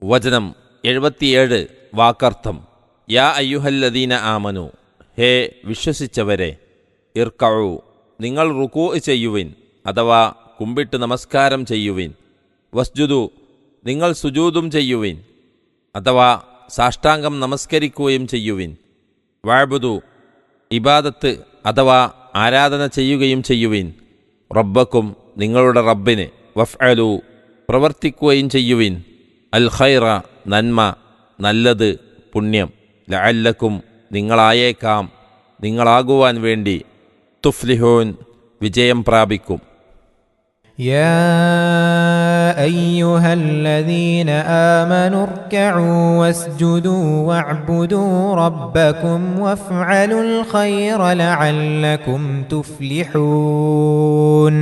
വചനം 77 വാക്കർത്ഥം. യാ അയ്യുഹല്ലദീന ആമനു, ഹേ വിശ്വസിച്ചവരെ, ഇർക്കഉ നിങ്ങൾ റുകൂ ചെയ്യുവിൻ അഥവാ കുമ്പിട്ട് നമസ്കാരം ചെയ്യുവിൻ. വസ്ജുദു നിങ്ങൾ സുജൂദും ചെയ്യുവിൻ അഥവാ സാഷ്ടാംഗം നമസ്കരിക്കുകയും ചെയ്യുവിൻ. വഅബ്ദു ഇബാദത്ത് അഥവാ ആരാധന ചെയ്യുകയും ചെയ്യുവിൻ. റബ്ബക്കും നിങ്ങളുടെ റബ്ബിന്. വഫ്അലു പ്രവർത്തിക്കുകയും ചെയ്യുവിൻ. അൽ ഖൈറ നന്മ, നല്ലത്, പുണ്യം. ലഅല്ലക്കും നിങ്ങളായേക്കാം, നിങ്ങളാകുവാൻ വേണ്ടി. തുഫ്ലിഹൂൻ വിജയം പ്രാപിക്കും. യാ അയ്യുഹല്ലദീന ആമനു ഇർകഉ വസ്ജുദു വഅബ്ദു റബ്ബക്കും വഫ്അലുൽ ഖൈറ ലഅല്ലക്കും തുഫ്ലിഹൂൻ.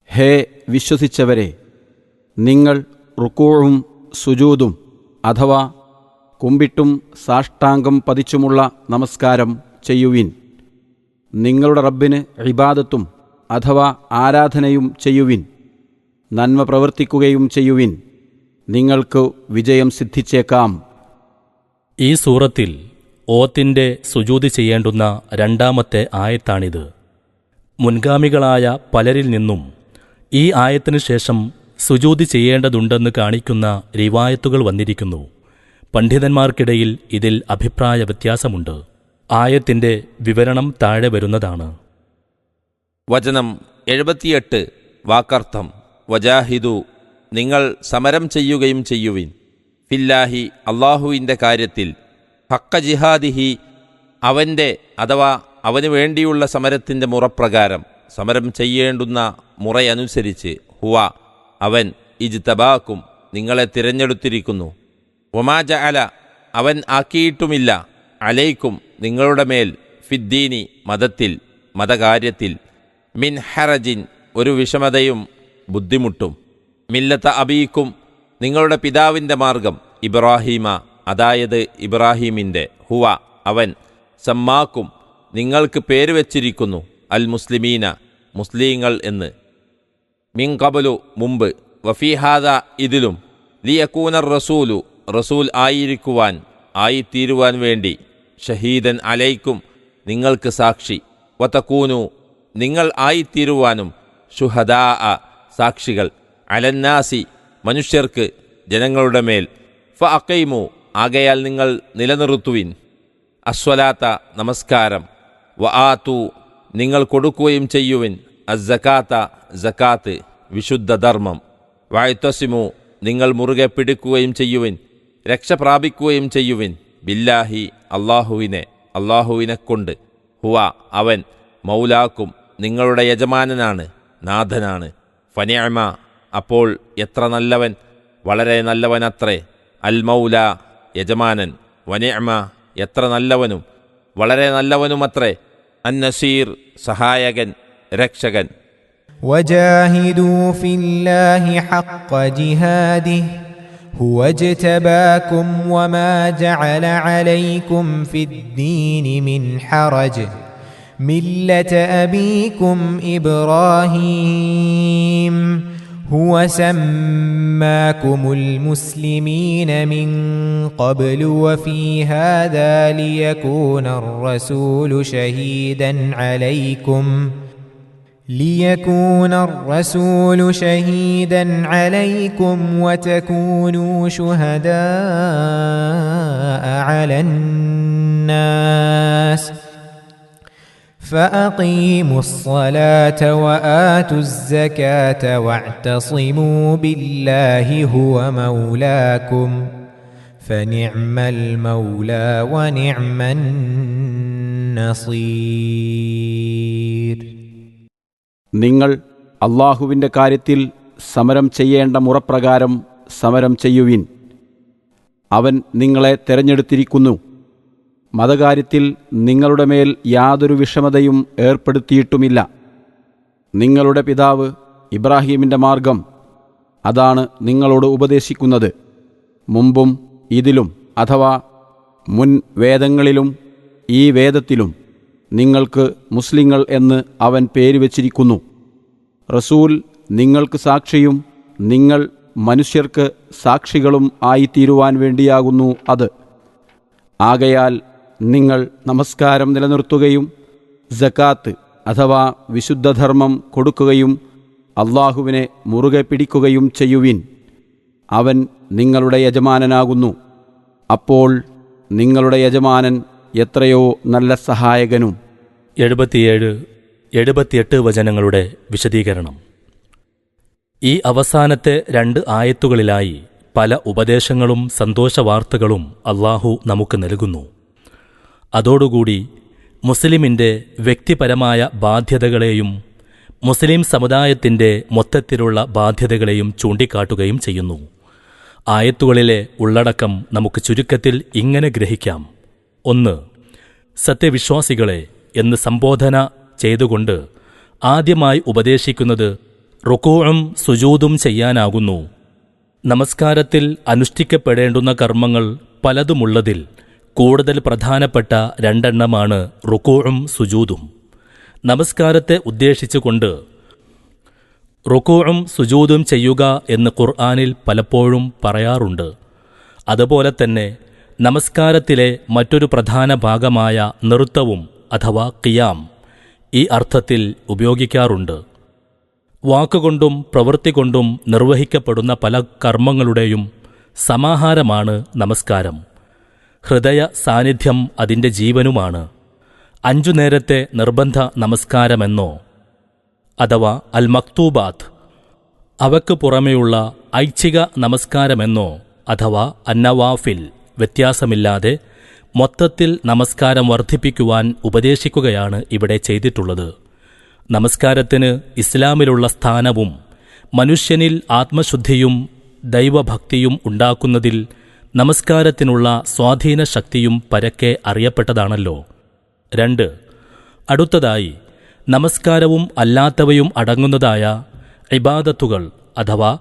ഹേ വിശ്വസിച്ചവരെ, നിങ്ങൾ റുകൂഉം സുജൂദും അഥവാ കുമ്പിട്ടും സാഷ്ടാംഗം പതിച്ചുമുള്ള നമസ്കാരം ചെയ്യുവിൻ. നിങ്ങളുടെ റബ്ബിന് ഇബാദത്തും അഥവാ ആരാധനയും ചെയ്യുവിൻ. നന്മ പ്രവർത്തിക്കുകയും ചെയ്യുവിൻ. നിങ്ങൾക്ക് വിജയം സിദ്ധിച്ചേക്കാം. ഈ സൂറത്തിൽ ഓത്തിന്റെ സുജൂദ് ചെയ്യേണ്ടുന്ന രണ്ടാമത്തെ ആയത്താണിത്. മുൻഗാമികളായ പലരിൽ നിന്നും ഈ ആയത്തിനു ശേഷം സുജൂദ് ചെയ്യേണ്ടതുണ്ടെന്ന് കാണിക്കുന്ന റിവായത്തുകൾ വന്നിരിക്കുന്നു. പണ്ഡിതന്മാർക്കിടയിൽ ഇതിൽ അഭിപ്രായ വ്യത്യാസമുണ്ട്. ആയത്തിന്റെ വിവരണം താഴെ വരുന്നതാണ്. വചനം 78 വാക്കർത്ഥം. വജാഹിദു നിങ്ങൾ സമരം ചെയ്യുകയും ചെയ്യുവിൻ. ഫില്ലാഹി അള്ളാഹുവിൻ്റെ കാര്യത്തിൽ. ഹക്ക ജിഹാദിഹി അവൻ്റെ അഥവാ അവന് വേണ്ടിയുള്ള സമരത്തിൻ്റെ മുറപ്രകാരം, സമരം ചെയ്യേണ്ടുന്ന മുറയനുസരിച്ച്. ഹുവ അവൻ ഇജ്തബാക്കും നിങ്ങളെ തിരഞ്ഞെടുത്തിരിക്കുന്നു. വമാ ജഅല അവൻ ആക്കിയിട്ടുമില്ല. അലൈക്കും നിങ്ങളുടെ മേൽ. ഫിദ്ദീനി മതത്തിൽ, മതകാര്യത്തിൽ. മിൻ ഹറജിൻ ഒരു വിഷമതയും ബുദ്ധിമുട്ടും. മില്ലത്ത അബീക്കും നിങ്ങളുടെ പിതാവിൻ്റെ മാർഗം. ഇബ്രാഹീമ അതായത് ഇബ്രാഹീമിൻ്റെ. ഹുവ അവൻ. സമ്മാക്കും നിങ്ങൾക്ക് പേര് വച്ചിരിക്കുന്നു. അൽ മുസ്ലിമീന മുസ്ലിങ്ങൾ എന്ന്. മിൻ ഖബലു മുമ്പ്. വഫീഹാദ ഇതിലും. ലിയകൂനർ റസൂലു റസൂൽ ആയിരിക്കുവാൻ, ആയിത്തീരുവാൻ വേണ്ടി. ഷഹീദൻ അലൈക്കും നിങ്ങൾക്ക് സാക്ഷി. വതകൂനു നിങ്ങൾ ആയിത്തീരുവാനും. ശുഹദാ സാക്ഷികൾ. അലന്നാസി മനുഷ്യർക്ക്, ജനങ്ങളുടെ മേൽ. ഫഅഖീമു ആകയാൽ നിങ്ങൾ നിലനിർത്തുവിൻ. അസ്വലാത്ത നമസ്കാരം. വആതു നിങ്ങൾ കൊടുക്കുകയും ചെയ്യുവിൻ. അസ്സകാത്ത സകാത്ത് വിശുദ്ധ ധർമ്മം. വഅ്തസിമു നിങ്ങൾ മുറുകെ പിടിക്കുകയും ചെയ്യുവിൻ, രക്ഷ പ്രാപിക്കുകയും ചെയ്യുവിൻ. ബില്ലാഹി അള്ളാഹുവിനെ കൊണ്ട്. ഹുവ അവൻ. മൗലാക്കും നിങ്ങളുടെ യജമാനനാണ്, നാഥനാണ്. ഫനിഅമ അപ്പോൾ എത്ര നല്ലവൻ, വളരെ നല്ലവനത്രേ. അൽ മൗല യജമാനൻ. വനിഅമ എത്ര നല്ലവനും, വളരെ നല്ലവനുമത്രേ. അന്നസീർ സഹായകൻ, രക്ഷകൻ. وجاهدوا في الله حق جهاده هو اجتباكم وما جعل عليكم في الدين من حرج ملة أبيكم إبراهيم هو سماكم المسلمين من قبل وفي هذا ليكون الرسول شهيدا عليكم وتكونوا شهداء على الناس فأقيموا الصلاة وآتوا الزكاة واعتصموا بالله هو مولاكم فنعم المولى ونعم النصير. നിങ്ങൾ അള്ളാഹുവിൻ്റെ കാര്യത്തിൽ സമരം ചെയ്യേണ്ട മുറപ്രകാരം സമരം ചെയ്യുവിൻ. അവൻ നിങ്ങളെ തെരഞ്ഞെടുത്തിരിക്കുന്നു. മതകാര്യത്തിൽ നിങ്ങളുടെ മേൽ യാതൊരു വിഷമതയും ഏർപ്പെടുത്തിയിട്ടുമില്ല. നിങ്ങളുടെ പിതാവ് ഇബ്രാഹീമിൻ്റെ മാർഗം അതാണ് നിങ്ങളോട് ഉപദേശിക്കുന്നത്. മുമ്പും ഇതിലും അഥവാ മുൻ വേദങ്ങളിലും ഈ വേദത്തിലും നിങ്ങൾക്ക് മുസ്ലിങ്ങൾ എന്ന് അവൻ പേര് വച്ചിരിക്കുന്നു. റസൂൽ നിങ്ങൾക്ക് സാക്ഷിയും നിങ്ങൾ മനുഷ്യർക്ക് സാക്ഷികളും ആയിത്തീരുവാൻ വേണ്ടിയാകുന്നു അത്. ആകയാൽ നിങ്ങൾ നമസ്കാരം നിലനിർത്തുകയും സകാത്ത് അഥവാ വിശുദ്ധധർമ്മം കൊടുക്കുകയും അള്ളാഹുവിനെ മുറുകെ പിടിക്കുകയും ചെയ്യുവിൻ. അവൻ നിങ്ങളുടെ യജമാനനാകുന്നു. അപ്പോൾ നിങ്ങളുടെ യജമാനൻ എത്രയോ നല്ല സഹായകനും. 77-78 വചനങ്ങളുടെ വിശദീകരണം. ഈ അവസാനത്തെ 2 ആയത്തുകളിലായി പല ഉപദേശങ്ങളും സന്തോഷവാർത്തകളും അള്ളാഹു നമുക്ക് നൽകുന്നു. അതോടുകൂടി മുസ്ലിമിൻ്റെ വ്യക്തിപരമായ ബാധ്യതകളെയും മുസ്ലിം സമുദായത്തിൻ്റെ മൊത്തത്തിലുള്ള ബാധ്യതകളെയും ചൂണ്ടിക്കാട്ടുകയും ചെയ്യുന്നു. ആയത്തുകളിലെ ഉള്ളടക്കം നമുക്ക് ചുരുക്കത്തിൽ ഇങ്ങനെ ഗ്രഹിക്കാം. 1. സത്യവിശ്വാസികളെ എന്ന് സംബോധന ചെയ്തുകൊണ്ട് ആദ്യമായി ഉപദേശിക്കുന്നത് റുകൂഉം സുജൂദും ചെയ്യാനാകുന്നു. നമസ്കാരത്തിൽ അനുഷ്ഠിക്കപ്പെടേണ്ടുന്ന കർമ്മങ്ങൾ പലതുമുള്ളതിൽ കൂടുതൽ പ്രധാനപ്പെട്ട 2 എണ്ണമാണ് റുകൂഉം സുജൂദും. നമസ്കാരത്തെ ഉദ്ദേശിച്ചുകൊണ്ട് റുകൂഉം സുജൂദും ചെയ്യുക എന്ന് ഖുർആനിൽ പലപ്പോഴും പറയാറുണ്ട്. അതുപോലെ തന്നെ നമസ്കാരത്തിലെ മറ്റൊരു പ്രധാന ഭാഗമായ നൃത്തവും അഥവാ ഖിയാം ഈ അർത്ഥത്തിൽ ഉപയോഗിക്കാറുണ്ട്. വാക്കുകൊണ്ടും പ്രവൃത്തി കൊണ്ടും നിർവഹിക്കപ്പെടുന്ന പല കർമ്മങ്ങളുടെയും സമാഹാരമാണ് നമസ്കാരം. ഹൃദയ സാന്നിധ്യം അതിൻ്റെ ജീവനുമാണ്. 5 നേരത്തെ നിർബന്ധ നമസ്കാരമെന്നോ അഥവാ അൽ മക്തൂബാത്ത്, അവയ്ക്ക് പുറമെയുള്ള ഐച്ഛിക നമസ്കാരമെന്നോ അഥവാ അന്നവാഫിൽ വ്യത്യാസമില്ലാതെ മൊത്തത്തിൽ നമസ്കാരം വർദ്ധിപ്പിക്കുവാൻ ഉപദേശിക്കുകയാണ് ഇവിടെ ചെയ്തിട്ടുള്ളത്. നമസ്കാരത്തിന് ഇസ്ലാമിലുള്ള സ്ഥാനവും മനുഷ്യനിൽ ആത്മശുദ്ധിയും ദൈവഭക്തിയും ഉണ്ടാക്കുന്നതിൽ നമസ്കാരത്തിനുള്ള സ്വാധീന ശക്തിയും പരക്കെ അറിയപ്പെട്ടതാണല്ലോ. 2. അടുത്തതായി നമസ്കാരവും അല്ലാത്തവയും അടങ്ങുന്നതായ ഇബാദത്തുകൾ അഥവാ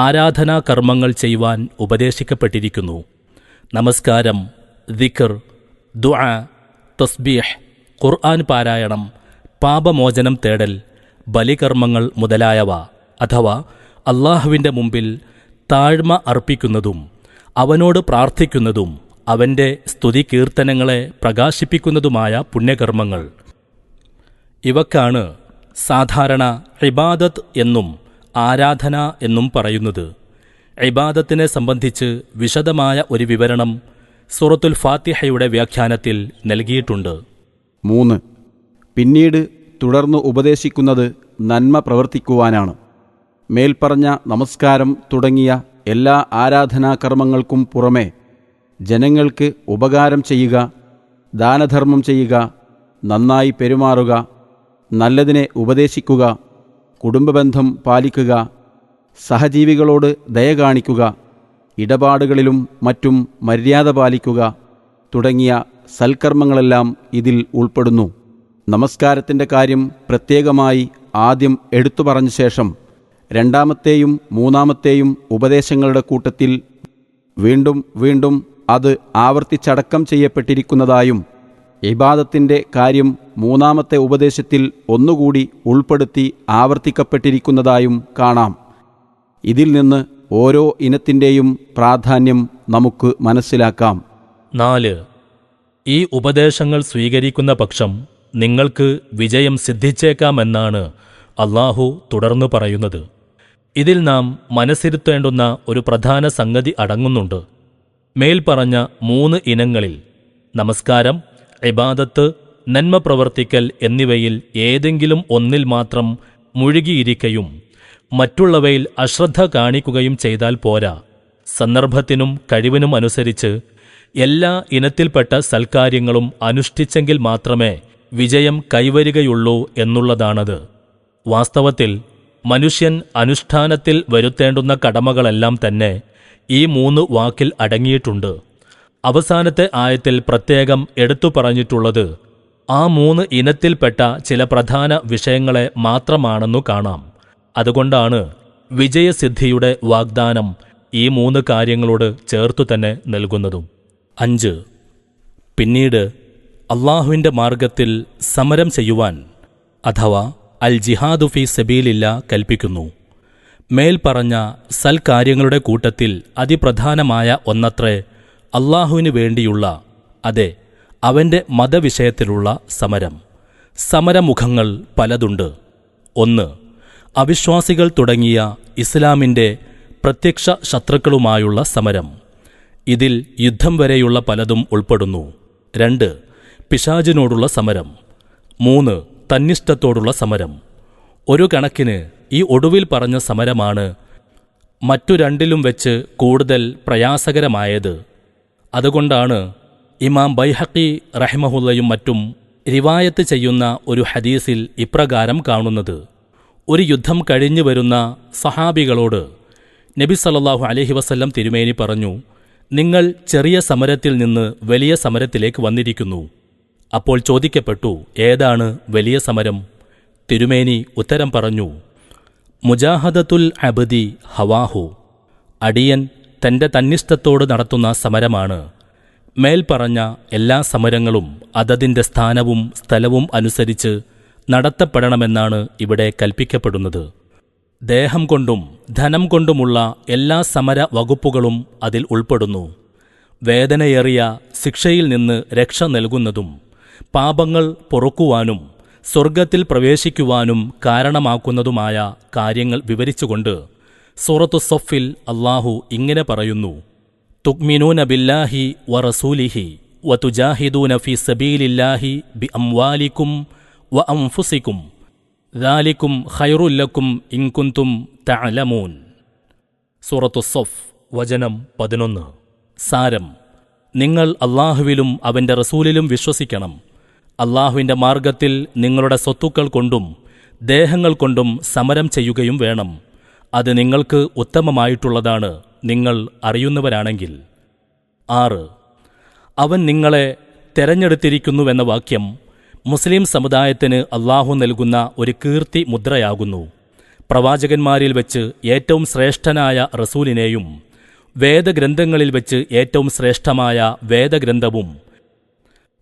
ആരാധനാകർമ്മങ്ങൾ ചെയ്യുവാൻ ഉപദേശിക്കപ്പെട്ടിരിക്കുന്നു. നമസ്കാരം, ദിക്ർ, ദുആ, തസ്ബീഹ്, ഖുർആൻ പാരായണം, പാപമോചനം തേടൽ, ബലികർമ്മങ്ങൾ മുതലായവ അഥവാ അള്ളാഹുവിൻ്റെ മുമ്പിൽ താഴ്മ അർപ്പിക്കുന്നതും അവനോട് പ്രാർത്ഥിക്കുന്നതും അവൻ്റെ സ്തുതികീർത്തനങ്ങളെ പ്രകാശിപ്പിക്കുന്നതുമായ പുണ്യകർമ്മങ്ങൾ. ഇവക്കാണ് സാധാരണ ഇബാദത്ത് എന്നും ആരാധന എന്നും പറയുന്നത്. ഇബാദത്തിനെ സംബന്ധിച്ച് വിശദമായ ഒരു വിവരണം സൂറത്തുൽ ഫാത്തിഹയുടെ വ്യാഖ്യാനത്തിൽ നൽകിയിട്ടുണ്ട്. 3. പിന്നീട് തുടർന്ന് ഉപദേശിക്കുന്നത് നന്മ പ്രവർത്തിക്കുവാനാണ്. മേൽപ്പറഞ്ഞ നമസ്കാരം തുടങ്ങിയ എല്ലാ ആരാധനാകർമ്മങ്ങൾക്കും പുറമെ ജനങ്ങൾക്ക് ഉപകാരം ചെയ്യുക, ദാനധർമ്മം ചെയ്യുക, നന്നായി പെരുമാറുക, നല്ലതിനെ ഉപദേശിക്കുക, കുടുംബബന്ധം പാലിക്കുക, സഹജീവികളോട് ദയ കാണിക്കുക, ഇടപാടുകളിലും മറ്റും മര്യാദ പാലിക്കുക തുടങ്ങിയ സൽക്കർമ്മങ്ങളെല്ലാം ഇതിൽ ഉൾപ്പെടുന്നു. നമസ്കാരത്തിൻ്റെ കാര്യം പ്രത്യേകമായി ആദ്യം എടുത്തു പറഞ്ഞ ശേഷം 2ാമത്തെയും 3ാമത്തെയും ഉപദേശങ്ങളുടെ കൂട്ടത്തിൽ വീണ്ടും വീണ്ടും അത് ആവർത്തിച്ചടക്കം ചെയ്യപ്പെട്ടിരിക്കുന്നതായും ഇബാദത്തിൻ്റെ കാര്യം 3ാമത്തെ ഉപദേശത്തിൽ ഒന്നുകൂടി ഉൾപ്പെടുത്തി ആവർത്തിക്കപ്പെട്ടിരിക്കുന്നതായും കാണാം. ഇതിൽ നിന്ന് ഓരോ ഇനത്തിൻ്റെയും പ്രാധാന്യം നമുക്ക് മനസ്സിലാക്കാം. 4. ഈ ഉപദേശങ്ങൾ സ്വീകരിക്കുന്ന പക്ഷം നിങ്ങൾക്ക് വിജയം സിദ്ധിച്ചേക്കാമെന്നാണ് അള്ളാഹു തുടർന്നു പറയുന്നത്. ഇതിൽ നാം മനസ്സിരുത്തേണ്ടുന്ന ഒരു പ്രധാന സംഗതി അടങ്ങുന്നുണ്ട്. മേൽപ്പറഞ്ഞ 3 ഇനങ്ങളിൽ നമസ്കാരം, ഇബാദത്ത്, നന്മ പ്രവർത്തിക്കൽ എന്നിവയിൽ ഏതെങ്കിലും ഒന്നിൽ മാത്രം മുഴുകിയിരിക്കയും മറ്റുള്ളവയിൽ അശ്രദ്ധ കാണിക്കുകയും ചെയ്താൽ പോരാ. സന്ദർഭത്തിനും കഴിവിനും അനുസരിച്ച് എല്ലാ ഇനത്തിൽപ്പെട്ട സൽക്കാര്യങ്ങളും അനുഷ്ഠിച്ചെങ്കിൽ മാത്രമേ വിജയം കൈവരികയുള്ളൂ എന്നുള്ളതാണത്. വാസ്തവത്തിൽ മനുഷ്യൻ അനുഷ്ഠാനത്തിൽ വരുത്തേണ്ടുന്ന കടമകളെല്ലാം തന്നെ ഈ 3 വാക്കിൽ അടങ്ങിയിട്ടുണ്ട്. അവസാനത്തെ ആയത്തിൽ പ്രത്യേകം എടുത്തു പറഞ്ഞിട്ടുള്ളത് ആ 3 ഇനത്തിൽപ്പെട്ട ചില പ്രധാന വിഷയങ്ങളെ മാത്രമാണെന്നു കാണാം. അതുകൊണ്ടാണ് വിജയസിദ്ധിയുടെ വാഗ്ദാനം ഈ 3 കാര്യങ്ങളോട് ചേർത്തു തന്നെ നൽകുന്നതും. 5. പിന്നീട് അള്ളാഹുവിൻ്റെ മാർഗത്തിൽ സമരം ചെയ്യുവാൻ അഥവാ അൽ ജിഹാദു ഫീ സബീലില്ല കൽപ്പിക്കുന്നു. മേൽപ്പറഞ്ഞ സൽക്കാര്യങ്ങളുടെ കൂട്ടത്തിൽ അതിപ്രധാനമായ ഒന്നത്രേ അള്ളാഹുവിനു വേണ്ടിയുള്ള, അതെ, അവന്റെ മതവിഷയത്തിലുള്ള സമരം. സമരമുഖങ്ങൾ പലതുണ്ട്. 1. അവിശ്വാസികൾ തുടങ്ങിയ ഇസ്ലാമിന്റെ പ്രത്യക്ഷ ശത്രുക്കളുമായുള്ള സമരം. ഇതിൽ യുദ്ധം വരെയുള്ള പലതും ഉൾപ്പെടുന്നു. 2. പിശാചിനോടുള്ള സമരം. 3. തന്നിഷ്ടത്തോടുള്ള സമരം. ഒരു കണക്കിന് ഈ ഒടുവിൽ പറഞ്ഞ സമരമാണ് മറ്റു രണ്ടിലും വെച്ച് കൂടുതൽ പ്രയാസകരമായത്. അതുകൊണ്ടാണ് ഇമാം ബൈഹഖി റഹിമഹുല്ലയും മറ്റും റിവായത്ത് ചെയ്യുന്ന ഒരു ഹദീസിൽ ഇപ്രകാരം കാണുന്നത്: ഒരു യുദ്ധം കഴിഞ്ഞു വരുന്ന സഹാബികളോട് നബി സല്ലല്ലാഹു അലൈഹി വസല്ലം തിരുമേനി പറഞ്ഞു, നിങ്ങൾ ചെറിയ സമരത്തിൽ നിന്ന് വലിയ സമരത്തിലേക്ക് വന്നിരിക്കുന്നു. അപ്പോൾ ചോദിക്കപ്പെട്ടു, ഏതാണ് വലിയ സമരം? തിരുമേനി ഉത്തരം പറഞ്ഞു, മുജാഹദത്തുൽ അബ്ദി ഹവാഹു, അടിയൻ തന്റെ തന്നിഷ്ടത്തോട് നടത്തുന്ന സമരമാണ്. മേൽപ്പറഞ്ഞ എല്ലാ സമരങ്ങളും അതതിൻ്റെ സ്ഥാനവും സ്ഥലവും അനുസരിച്ച് നടത്തപ്പെടണമെന്നാണ് ഇവിടെ കൽപ്പിക്കപ്പെടുന്നത്. ദേഹം കൊണ്ടും ധനം കൊണ്ടുമുള്ള എല്ലാ സമര വകുപ്പുകളും അതിൽ ഉൾപ്പെടുന്നു. വേദനയേറിയ ശിക്ഷയിൽ നിന്ന് രക്ഷ നൽകുന്നതും പാപങ്ങൾ പൊറുക്കുവാനും സ്വർഗത്തിൽ പ്രവേശിക്കുവാനും കാരണമാക്കുന്നതുമായ കാര്യങ്ങൾ വിവരിച്ചുകൊണ്ട് സൂറത്തു സഫിൽ അല്ലാഹു ഇങ്ങനെ പറയുന്നു: തുക്മിനൂന ബില്ലാഹി വറസൂലിഹി വതുജാഹിദൂന ഫീ സബീലില്ലാഹി ബിഅംവാലിക്കും വഅൻഫുസിക്കും ദാലിക്കും ഖൈറുല്ലക്കും ഇൻ കുൻതും തഅലമൂൻ. സൂറത്തു സഫ് വചനം 11. സാരം: നിങ്ങൾ അല്ലാഹുവിലും അവന്റെ റസൂലിലും വിശ്വസിക്കണം. അല്ലാഹുവിന്റെ മാർഗത്തിൽ നിങ്ങളുടെ സ്വത്തുക്കൾ കൊണ്ടും ദേഹങ്ങൾ കൊണ്ടും സമരം ചെയ്യുകയും വേണം. അത് നിങ്ങൾക്ക് ഉത്തമമായിട്ടുള്ളതാണ്, നിങ്ങൾ അറിയുന്നവരാണെങ്കിൽ. 6. അവൻ നിങ്ങളെ തെരഞ്ഞെടുത്തിരിക്കുന്നുവെന്ന വാക്യം മുസ്ലിം സമുദായത്തിന് അല്ലാഹു നൽകുന്ന ഒരു കീർത്തി മുദ്രയാകുന്നു. പ്രവാചകന്മാരിൽ വെച്ച് ഏറ്റവും ശ്രേഷ്ഠനായ റസൂലിനെയും വേദഗ്രന്ഥങ്ങളിൽ വെച്ച് ഏറ്റവും ശ്രേഷ്ഠമായ വേദഗ്രന്ഥവും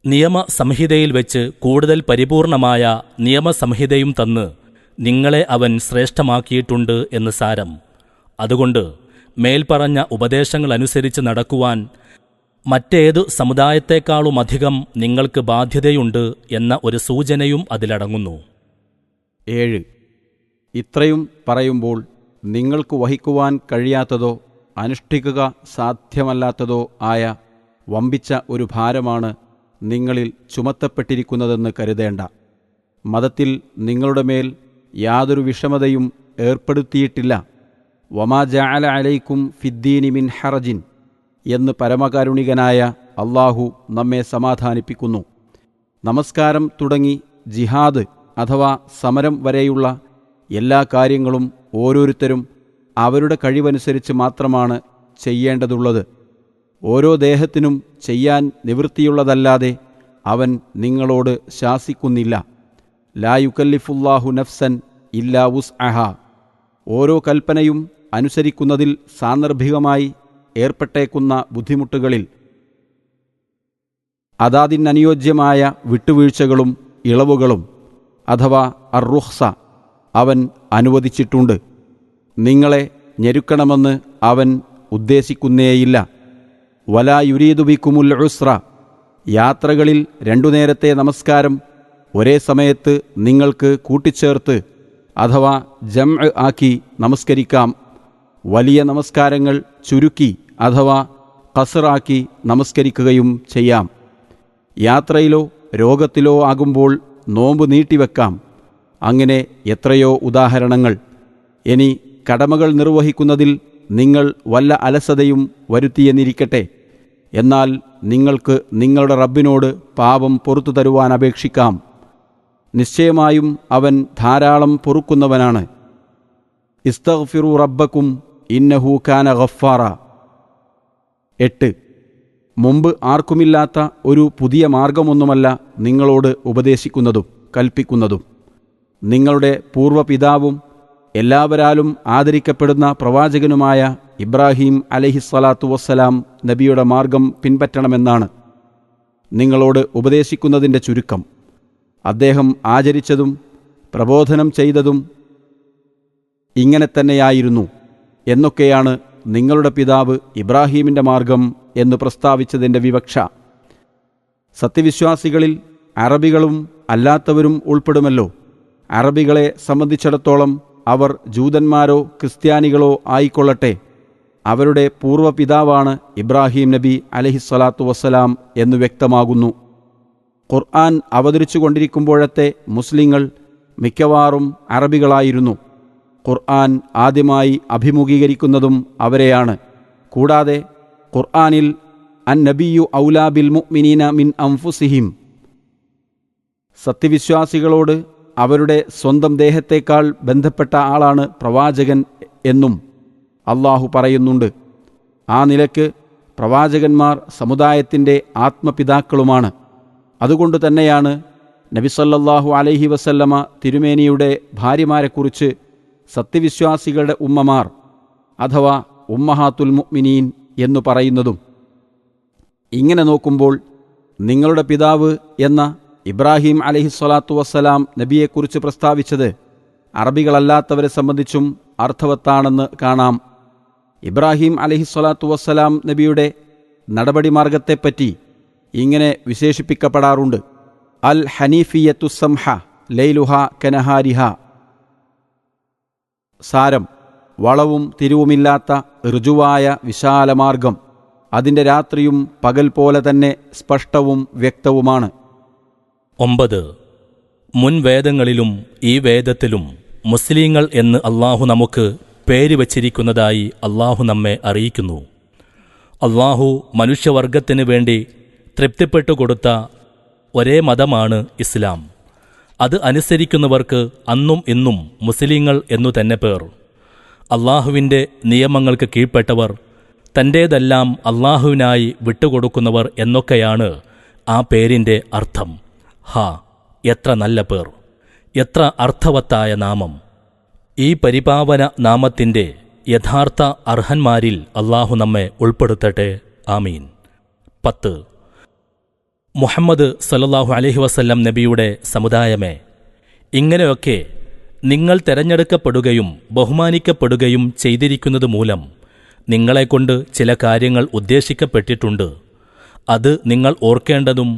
നിയമസംഹിതയിൽ വെച്ച് കൂടുതൽ പരിപൂർണമായ നിയമസംഹിതയും തന്ന് നിങ്ങളെ അവൻ ശ്രേഷ്ഠമാക്കിയിട്ടുണ്ട് എന്ന് സാരം. അതുകൊണ്ട് മേൽപ്പറഞ്ഞ ഉപദേശങ്ങളനുസരിച്ച് നടക്കുവാൻ മറ്റേതു സമുദായത്തെക്കാളുമധികം നിങ്ങൾക്ക് ബാധ്യതയുണ്ട് എന്ന ഒരു സൂചനയും അതിലടങ്ങുന്നു. 7. ഇത്രയും പറയുമ്പോൾ നിങ്ങൾക്ക് വഹിക്കുവാൻ കഴിയാത്തതോ അനുഷ്ഠിക്കുക സാധ്യമല്ലാത്തതോ ആയ വമ്പിച്ച ഒരു ഭാരമാണ് നിങ്ങളിൽ ചുമത്തപ്പെട്ടിരിക്കുന്നതെന്ന് കരുതേണ്ട. മതത്തിൽ നിങ്ങളുടെ മേൽ യാതൊരു വിഷമതയും ഏർപ്പെടുത്തിയിട്ടില്ല. വമാ ജഅല അലൈക്കും ഫിദ്ദീനി മിൻ ഹറജിൻ എന്ന് പരമകാരുണികനായ അല്ലാഹു നമ്മെ സമാധാനിപ്പിക്കുന്നു. നമസ്കാരം തുടങ്ങി ജിഹാദ് അഥവാ സമരം വരെയുള്ള എല്ലാ കാര്യങ്ങളും ഓരോരുത്തരും അവരുടെ കഴിവനുസരിച്ച് മാത്രമാണ് ചെയ്യേണ്ടതുള്ളത്. ഓരോ ദേഹത്തിനും ചെയ്യാൻ നിവൃത്തിയുള്ളതല്ലാതെ അവൻ നിങ്ങളോട് ശാസിക്കുന്നില്ല. ലാ യുകല്ലിഫുല്ലാഹു നഫ്സൻ ഇല്ലാ വുസ്അഹ. ഓരോ കൽപ്പനയും അനുസരിക്കുന്നതിൽ സാന്ദർഭികമായി ഏർപ്പെട്ടേക്കുന്ന ബുദ്ധിമുട്ടുകളിൽ അതാതിനനുയോജ്യമായ വിട്ടുവീഴ്ചകളും ഇളവുകളും അഥവാ അർറുഹ്സ അവൻ അനുവദിച്ചിട്ടുണ്ട്. നിങ്ങളെ ഞെരുക്കണമെന്ന് അവൻ ഉദ്ദേശിക്കുന്നേയില്ല. വലാ യുരീദു ബിക്കുമുൽ ഉസ്ര. യാത്രകളിൽ 2 നേരത്തെ നമസ്കാരം ഒരേ സമയത്ത് നിങ്ങൾക്ക് കൂട്ടിച്ചേർത്ത് അഥവാ ജംഅ് ആക്കി നമസ്കരിക്കാം. വലിയ നമസ്കാരങ്ങൾ ചുരുക്കി അഥവാ ഖസ്റാക്കി നമസ്കരിക്കുകയും ചെയ്യാം. യാത്രയിലോ രോഗത്തിലോ ആകുമ്പോൾ നോമ്പ് നീട്ടിവെക്കാം. അങ്ങനെ എത്രയോ ഉദാഹരണങ്ങൾ. ഇനി കടമകൾ നിർവഹിക്കുന്നതിൽ നിങ്ങൾ വല്ല അലസതയും വരുത്തിയെന്നിരിക്കട്ടെ, എന്നാൽ നിങ്ങൾക്ക് നിങ്ങളുടെ റബ്ബിനോട് പാപം പൊറുത്തു തരുവാൻ അപേക്ഷിക്കാം. നിശ്ചയമായും അവൻ ധാരാളം പൊറുക്കുന്നവനാണ്. ഇസ്തഗ്ഫിറു റബ്ബക്കും ഇന്നഹു കാന ഗഫാറ. 8. മുമ്പ് ആർക്കുമില്ലാത്ത ഒരു പുതിയ മാർഗമൊന്നുമല്ല നിങ്ങളോട് ഉപദേശിക്കുന്നതും കൽപ്പിക്കുന്നതും. നിങ്ങളുടെ പൂർവ്വപിതാവും എല്ലാവരാലും ആദരിക്കപ്പെടുന്ന പ്രവാചകനുമായ ഇബ്രാഹിം അലൈഹിസ്സലാത്തു വസ്സലാം നബിയുടെ മാർഗം പിൻപറ്റണമെന്നാണ് നിങ്ങളോട് ഉപദേശിക്കുന്നതിൻ്റെ ചുരുക്കം. അദ്ദേഹം ആചരിച്ചതും പ്രബോധനം ചെയ്തതും ഇങ്ങനെ തന്നെയായിരുന്നു എന്നൊക്കെയാണ് നിങ്ങളുടെ പിതാവ് ഇബ്രാഹീമിൻ്റെ മാർഗം എന്ന് പ്രസ്താവിച്ചതിൻ്റെ വിവക്ഷ. സത്യവിശ്വാസികളിൽ അറബികളും അല്ലാത്തവരും ഉൾപ്പെടുമല്ലോ. അറബികളെ സംബന്ധിച്ചിടത്തോളം അവർ ജൂതന്മാരോ ക്രിസ്ത്യാനികളോ ആയിക്കൊള്ളട്ടെ, അവരുടെ പൂർവ്വപിതാവാണ് ഇബ്രാഹിം നബി അലൈഹിസ്സലാത്തു വസ്സലാം എന്ന് വ്യക്തമാകുന്നു. ഖുർആൻ അവതരിച്ചു കൊണ്ടിരിക്കുമ്പോഴത്തെ മുസ്ലിങ്ങൾ മിക്കവാറും അറബികളായിരുന്നു. ഖുർആൻ ആദ്യമായി അഭിമുഖീകരിക്കുന്നതും അവരെയാണ്. കൂടാതെ ഖുർആനിൽ അൻ നബിയു ഔലാ ബിൽ മുഅ്മിനീന മിൻ അൻഫുസിഹിം, സത്യവിശ്വാസികളോട് അവരുടെ സ്വന്തം ദേഹത്തേക്കാൾ ബന്ധപ്പെട്ട ആളാണ് പ്രവാചകൻ എന്നും അള്ളാഹു പറയുന്നുണ്ട്. ആ നിലക്ക് പ്രവാചകന്മാർ സമുദായത്തിൻ്റെ ആത്മപിതാക്കളുമാണ്. അതുകൊണ്ട് തന്നെയാണ് നബി സല്ലല്ലാഹു അലൈഹി വസല്ലമ തിരുമേനിയുടെ ഭാര്യമാരെക്കുറിച്ച് സത്യവിശ്വാസികളുടെ ഉമ്മമാർ അഥവാ ഉമ്മഹാത്തുൽ മുഅ്മിനീൻ എന്നു പറയുന്നതും. ഇങ്ങനെ നോക്കുമ്പോൾ നിങ്ങളുടെ പിതാവ് എന്ന ഇബ്രാഹിം അലൈഹിസ്സലാത്തു വസ്സലാം നബിയെക്കുറിച്ച് പ്രസ്താവിച്ചത് അറബികളല്ലാത്തവരെ സംബന്ധിച്ചും അർത്ഥവത്താണെന്ന് കാണാം. ഇബ്രാഹിം അലൈഹിസ്സലാത്തു വസ്സലാം നബിയുടെ നടപടി മാർഗത്തെപ്പറ്റി ഇങ്ങനെ വിശേഷിപ്പിക്കപ്പെടാറുണ്ട്: അൽ ഹനീഫിയത്തു സംഹ ലൈലുഹ കനഹാരിഹ. സാരം: വളവും തിരിവുമില്ലാത്ത ഋജുവായ വിശാലമാർഗം. അതിൻ്റെ രാത്രിയും പകൽ പോലെ തന്നെ സ്പഷ്ടവും വ്യക്തവുമാണ്. 9. മുൻ വേദങ്ങളിലും ഈ വേദത്തിലും മുസ്ലിങ്ങൾ എന്ന് അള്ളാഹു നമുക്ക് പേര് വച്ചിരിക്കുന്നതായി അള്ളാഹു നമ്മെ അറിയിക്കുന്നു. അള്ളാഹു മനുഷ്യവർഗത്തിന് വേണ്ടി തൃപ്തിപ്പെട്ടുകൊടുത്ത ഒരേ മതമാണ് ഇസ്ലാം. അത് അനുസരിക്കുന്നവർക്ക് അന്നും ഇന്നും മുസ്ലിങ്ങൾ എന്നു തന്നെ പേർ. അള്ളാഹുവിൻ്റെ നിയമങ്ങൾക്ക് കീഴ്പ്പെട്ടവർ, തൻ്റേതെല്ലാം അള്ളാഹുവിനായി വിട്ടുകൊടുക്കുന്നവർ എന്നൊക്കെയാണ് ആ പേരിൻ്റെ അർത്ഥം. ഹാ, എത്ര നല്ല പേർ, എത്ര അർത്ഥവത്തായ നാമം! ഈ പരിപാവന നാമത്തിൻ്റെ യഥാർത്ഥ അർഹന്മാരിൽ അള്ളാഹു നമ്മെ ഉൾപ്പെടുത്തട്ടെ. ആമീൻ. 10. മുഹമ്മദ് സല്ലല്ലാഹു അലൈഹി വസല്ലം നബിയുടെ സമുദായമേ, ഇങ്ങനെയൊക്കെ നിങ്ങൾ തെരഞ്ഞെടുക്കപ്പെടുകയും ബഹുമാനിക്കപ്പെടുകയും ചെയ്തിരിക്കുന്നത് മൂലം നിങ്ങളെക്കൊണ്ട് ചില കാര്യങ്ങൾ ഉദ്ദേശിക്കപ്പെട്ടിട്ടുണ്ട്. അത് നിങ്ങൾ ഓർക്കേണ്ടതും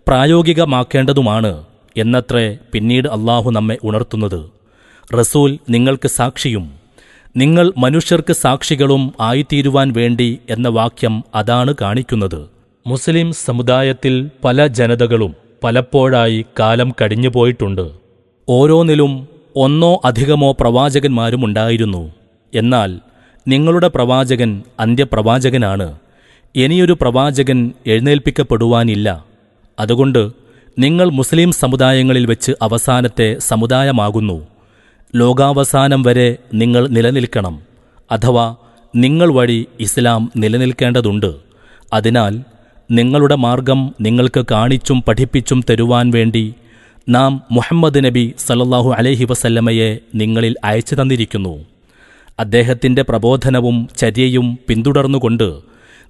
പ്രായോഗികമാക്കേണ്ടതുമാണ് എന്നത്രേ പിന്നീട് അള്ളാഹു നമ്മെ ഉണർത്തുന്നത്. റസൂൽ നിങ്ങൾക്ക് സാക്ഷിയും നിങ്ങൾ മനുഷ്യർക്ക് സാക്ഷികളും ആയിത്തീരുവാൻ വേണ്ടി എന്ന വാക്യം അതാണ് കാണിക്കുന്നത്. മുസ്ലിം സമുദായത്തിൽ പല ജനതകളും പലപ്പോഴായി കാലം കഴിഞ്ഞുപോയിട്ടുണ്ട്. ഓരോന്നിലും ഒന്നോ അധികമോ പ്രവാചകന്മാരും ഉണ്ടായിരുന്നു. എന്നാൽ നിങ്ങളുടെ പ്രവാചകൻ അന്ത്യപ്രവാചകനാണ്. ഇനിയൊരു പ്രവാചകൻ എഴുന്നേൽപ്പിക്കപ്പെടുവാനില്ല. അതുകൊണ്ട് നിങ്ങൾ മുസ്ലിം സമുദായങ്ങളിൽ വെച്ച് അവസാനത്തെ സമുദായമാകുന്നു. ലോകാവസാനം വരെ നിങ്ങൾ നിലനിൽക്കണം, അഥവാ നിങ്ങൾ വഴി ഇസ്ലാം നിലനിൽക്കേണ്ടതുണ്ട്. അതിനാൽ നിങ്ങളുടെ മാർഗം നിങ്ങൾക്ക് കാണിച്ചും പഠിപ്പിച്ചും തരുവാൻ വേണ്ടി നാം മുഹമ്മദ് നബി സല്ലല്ലാഹു അലൈഹി വസല്ലമയെ നിങ്ങളിൽ അയച്ചു തന്നിരിക്കുന്നു. അദ്ദേഹത്തിൻ്റെ പ്രബോധനവും ചര്യയും പിന്തുടർന്നുകൊണ്ട്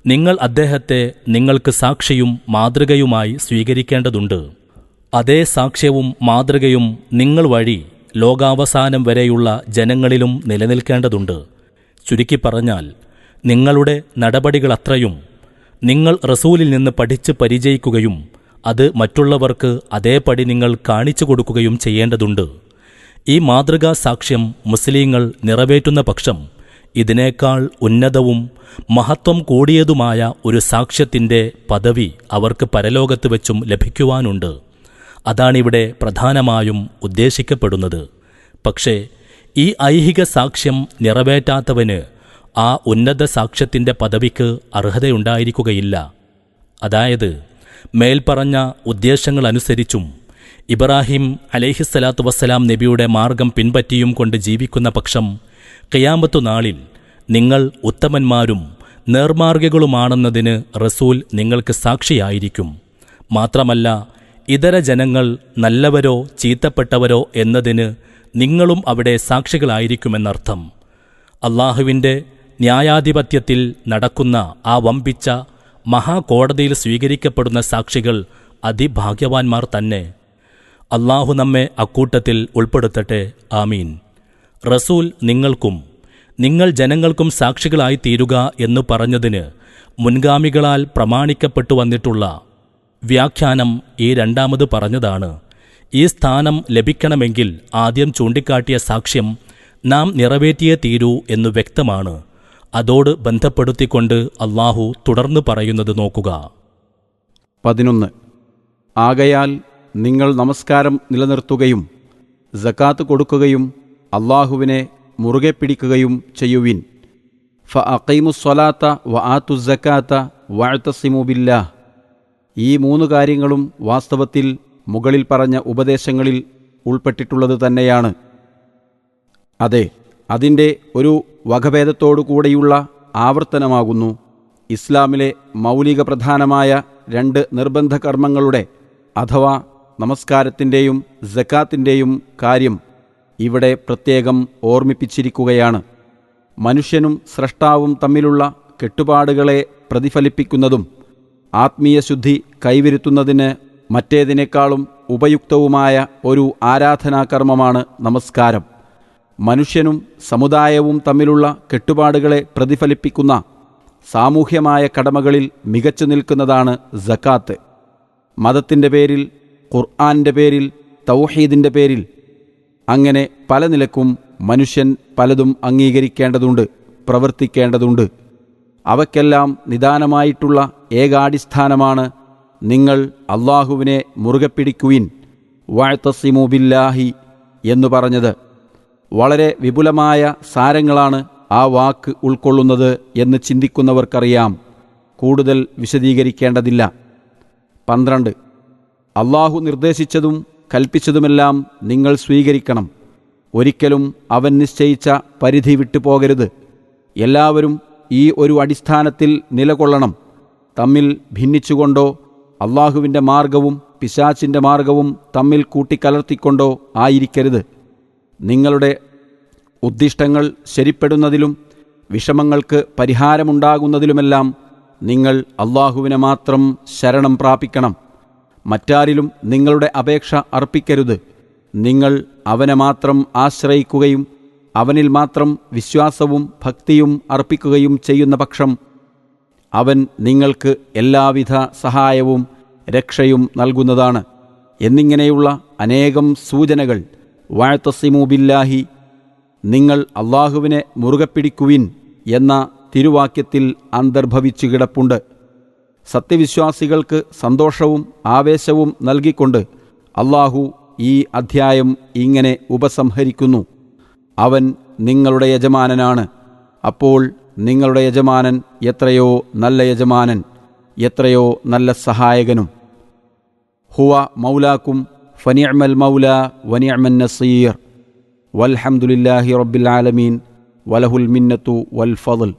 നിങ്ങൾ അദ്ദേഹത്തെ നിങ്ങൾക്ക് സാക്ഷിയും മാതൃകയുമായി സ്വീകരിക്കേണ്ടതുണ്ട്. അതേ സാക്ഷ്യവും മാതൃകയും നിങ്ങൾ വഴി ലോകാവസാനം വരെയുള്ള ജനങ്ങളിലും നിലനിൽക്കേണ്ടതുണ്ട്. ചുരുക്കി പറഞ്ഞാൽ, നിങ്ങളുടെ നടപടികളത്രയും നിങ്ങൾ റസൂലിൽ നിന്ന് പഠിച്ച് പരിചയിക്കുകയും അത് മറ്റുള്ളവർക്ക് അതേപടി നിങ്ങൾ കാണിച്ചു കൊടുക്കുകയും ചെയ്യേണ്ടതുണ്ട്. ഈ മാതൃകാ സാക്ഷ്യം മുസ്ലിങ്ങൾ നിറവേറ്റുന്ന പക്ഷം ഇതിനേക്കാൾ ഉന്നതവും മഹത്വം കൂടിയതുമായ ഒരു സാക്ഷ്യത്തിൻ്റെ പദവി അവർക്ക് പരലോകത്ത് വെച്ചും ലഭിക്കുവാനുണ്ട്. അതാണിവിടെ പ്രധാനമായും ഉദ്ദേശിക്കപ്പെടുന്നത്. പക്ഷേ ഈ ഐഹിക സാക്ഷ്യം നിറവേറ്റാത്തവന് ആ ഉന്നത സാക്ഷ്യത്തിൻ്റെ പദവിക്ക് അർഹതയുണ്ടായിരിക്കുകയില്ല. അതായത്, മേൽപ്പറഞ്ഞ ഉദ്ദേശങ്ങളനുസരിച്ചും ഇബ്രാഹിം അലൈഹിസ്സലാത്തു വസ്സലാം നബിയുടെ മാർഗം പിൻപറ്റിയും കൊണ്ട് ജീവിക്കുന്ന പക്ഷം ഖിയാമത്തു നാളിൽ നിങ്ങൾ ഉത്തമന്മാരും നേർമാർഗികളുമാണെന്നതിന് റസൂൽ നിങ്ങൾക്ക് സാക്ഷിയായിരിക്കും. മാത്രമല്ല, ഇതര ജനങ്ങൾ നല്ലവരോ ചീത്തപ്പെട്ടവരോ എന്നതിന് നിങ്ങളും അവിടെ സാക്ഷികളായിരിക്കുമെന്നർത്ഥം. അള്ളാഹുവിൻ്റെ ന്യായാധിപത്യത്തിൽ നടക്കുന്ന ആ വമ്പിച്ച മഹാകോടതിയിൽ സ്വീകരിക്കപ്പെടുന്ന സാക്ഷികൾ അതിഭാഗ്യവാന്മാർ തന്നെ. അള്ളാഹു നമ്മെ അക്കൂട്ടത്തിൽ ഉൾപ്പെടുത്തട്ടെ. ആമീൻ. റസൂൽ നിങ്ങൾക്കും നിങ്ങൾ ജനങ്ങൾക്കും സാക്ഷികളായി തീരുക എന്നു പറഞ്ഞതിന് മുൻഗാമികളാൽ പ്രമാണിക്കപ്പെട്ടു വന്നിട്ടുള്ള വ്യാഖ്യാനം ഈ രണ്ടാമത് പറഞ്ഞതാണ്. ഈ സ്ഥാനം ലഭിക്കണമെങ്കിൽ ആദ്യം ചൂണ്ടിക്കാട്ടിയ സാക്ഷ്യം നാം നിറവേറ്റിയേ തീരൂ എന്നു വ്യക്തമാണ്. അതോട് ബന്ധപ്പെടുത്തിക്കൊണ്ട് അള്ളാഹു തുടർന്ന് പറയുന്നത് നോക്കുക. 11. ആകയാൽ നിങ്ങൾ നമസ്കാരം നിലനിർത്തുകയും സകാത്ത് കൊടുക്കുകയും അള്ളാഹുവിനെ മുറുകെ പിടിക്കുകയും ചെയ്യുവിൻ. ഫഅഖീമുസ്സലാത്ത വആത്തുസ്സകാത്ത വഅ്തസിമു ബില്ലാഹ്. ഈ 3 കാര്യങ്ങളും വാസ്തവത്തിൽ മുകളിൽ പറഞ്ഞ ഉപദേശങ്ങളിൽ ഉൾപ്പെട്ടിട്ടുള്ളത് തന്നെയാണ്. അതെ, അതിൻ്റെ ഒരു വകഭേദത്തോടുകൂടെയുള്ള ആവർത്തനമാകുന്നു ഇസ്ലാമിലെ മൗലിക പ്രധാനമായ 2 നിർബന്ധ കർമ്മങ്ങളുടെ അഥവാ നമസ്കാരത്തിൻ്റെയും സകാത്തിൻ്റെയും കാര്യം ഇവിടെ പ്രത്യേകം ഓർമ്മിപ്പിച്ചിരിക്കുകയാണ്. മനുഷ്യനും സ്രഷ്ടാവും തമ്മിലുള്ള കെട്ടുപാടുകളെ പ്രതിഫലിപ്പിക്കുന്നതും ആത്മീയശുദ്ധി കൈവരുത്തുന്നതിന് മറ്റേതിനേക്കാളും ഉപയുക്തവുമായ ഒരു ആരാധനാകർമ്മമാണ് നമസ്കാരം. മനുഷ്യനും സമുദായവും തമ്മിലുള്ള കെട്ടുപാടുകളെ പ്രതിഫലിപ്പിക്കുന്ന സാമൂഹ്യമായ കടമകളിൽ മികച്ചു നിൽക്കുന്നതാണ് സകാത്ത്. മതത്തിൻ്റെ പേരിൽ, ഖുർആൻ്റെ പേരിൽ, തൗഹീദിൻ്റെ പേരിൽ, അങ്ങനെ പല നിലക്കും മനുഷ്യൻ പലതും അംഗീകരിക്കേണ്ടതുണ്ട്, പ്രവർത്തിക്കേണ്ടതുണ്ട്. അവയ്ക്കെല്ലാം നിദാനമായിട്ടുള്ള ഏകാടിസ്ഥാനമാണ് നിങ്ങൾ അള്ളാഹുവിനെ മുറുകെ പിടിക്കുവിൻ വഅ്തസിമു ബില്ലാഹി എന്നു പറഞ്ഞത്. വളരെ വിപുലമായ സാരങ്ങളാണ് ആ വാക്ക് ഉൾക്കൊള്ളുന്നത് എന്ന് ചിന്തിക്കുന്നവർക്കറിയാം. കൂടുതൽ വിശദീകരിക്കേണ്ടതില്ല. 12. അള്ളാഹു നിർദ്ദേശിച്ചതും കൽപ്പിച്ചതുമെല്ലാം നിങ്ങൾ സ്വീകരിക്കണം. ഒരിക്കലും അവൻ നിശ്ചയിച്ച പരിധി വിട്ടുപോകരുത്. എല്ലാവരും ഈ ഒരു അടിസ്ഥാനത്തിൽ നിലകൊള്ളണം. തമ്മിൽ ഭിന്നിച്ചുകൊണ്ടോ അള്ളാഹുവിൻ്റെ മാർഗവും പിശാചിൻ്റെ മാർഗവും തമ്മിൽ കൂട്ടിക്കലർത്തിക്കൊണ്ടോ ആയിരിക്കരുത്. നിങ്ങളുടെ ഉദ്ദിഷ്ടങ്ങൾ ശരിപ്പെടുന്നതിലും വിഷമങ്ങൾക്ക് പരിഹാരമുണ്ടാകുന്നതിലുമെല്ലാം നിങ്ങൾ അള്ളാഹുവിനെ മാത്രം ശരണം പ്രാപിക്കണം. മറ്റാരിലും നിങ്ങളുടെ അപേക്ഷ അർപ്പിക്കരുത്. നിങ്ങൾ അവനെ മാത്രം ആശ്രയിക്കുകയും അവനിൽ മാത്രം വിശ്വാസവും ഭക്തിയും അർപ്പിക്കുകയും ചെയ്യുന്ന പക്ഷം അവൻ നിങ്ങൾക്ക് എല്ലാവിധ സഹായവും രക്ഷയും നൽകുന്നതാണ്. എന്നിങ്ങനെയുള്ള അനേകം സൂചനകൾ വഅ്തസിമു ബില്ലാഹി, നിങ്ങൾ അള്ളാഹുവിനെ മുറുകെ പിടിക്കുവിൻ എന്ന തിരുവാക്യത്തിൽ അന്തർഭവിച്ചു കിടപ്പുണ്ട്. സത്യവിശ്വാസികൾക്ക് സന്തോഷവും ആവേശവും നൽകിക്കൊണ്ട് അള്ളാഹു ഈ അധ്യായം ഇങ്ങനെ ഉപസംഹരിക്കുന്നു: അവൻ നിങ്ങളുടെ യജമാനനാണ്. അപ്പോൾ നിങ്ങളുടെ യജമാനൻ എത്രയോ നല്ല യജമാനൻ, എത്രയോ നല്ല സഹായകനും. ഹുവ മൗലാക്കും ഫനിഅ്മൽ മൗല വനിഅ്മൻ നസീർ. വൽഹംദുലില്ലാഹി റബ്ബിൽ ആലമീൻ വലഹുൽ മിന്നത്തു വൽ ഫضൽ.